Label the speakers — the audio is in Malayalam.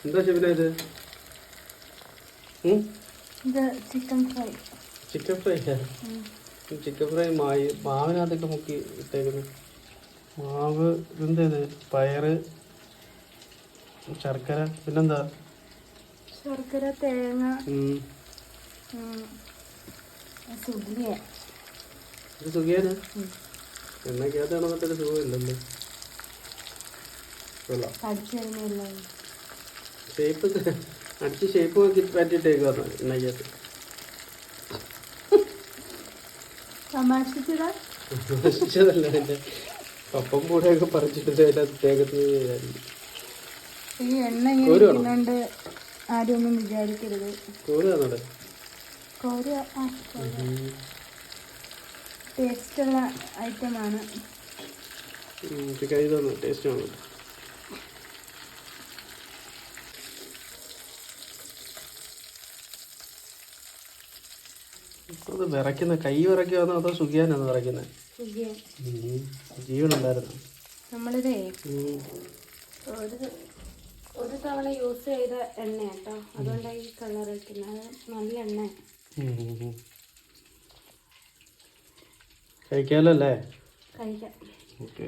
Speaker 1: എന്താ ഷെബിന ഇത്?
Speaker 2: Chicken fry.
Speaker 1: Chicken fry chicken fry മാവിനകത്തൊക്കെ മുക്കി ഇട്ടേക്കുന്നു. മാവ് ഇതെന്തത്? പയറ്, ശർക്കര, പിന്നെന്താ?
Speaker 2: ശർക്കര, തേങ്ങ,
Speaker 1: സുഖിയാനാ? എണ്ണക്കകത്താണോ? മറ്റൊരു സുഖമില്ലല്ലോ. ഷേപ്പ് അടിച്ച് ഷേപ്പ് നോക്കി പറ്റിട്ടേക്കുവാ എണ്ണക്കകത്ത്. തമാശിച്ചതല്ല, എൻ്റെ പപ്പം കൂടെയൊക്കെ പറിച്ചിട്ട്
Speaker 2: ഈ എണ്ണ ഇങ്ങനെ ആരും ഒന്നും വിചാരിക്കരുത്.
Speaker 1: കോരുവാന്നോടെ
Speaker 2: ടേസ്റ്റുള്ള ഐറ്റമാണ്.
Speaker 1: കൈ തന്നു, ടേസ്റ്റ് ആണ്. അത് വിറയ്ക്കുന്ന കൈ വിറയ്ക്കുവാന്നോ അതോ സുഖിയാനാണോ വിറയ്ക്കുന്നത്? ജീവനുണ്ടായിരുന്നു.
Speaker 2: നമ്മളിതേ ഒരു തവണ യൂസ് ചെയ്ത എണ്ണ കേട്ടോ, അതുകൊണ്ടാണ് ഈ കളർ വയ്ക്കുന്നത്. നല്ല എണ്ണ.
Speaker 1: കഴിക്കാമല്ലോ അല്ലേ?
Speaker 2: കഴിക്കാം.
Speaker 1: ഓക്കെ.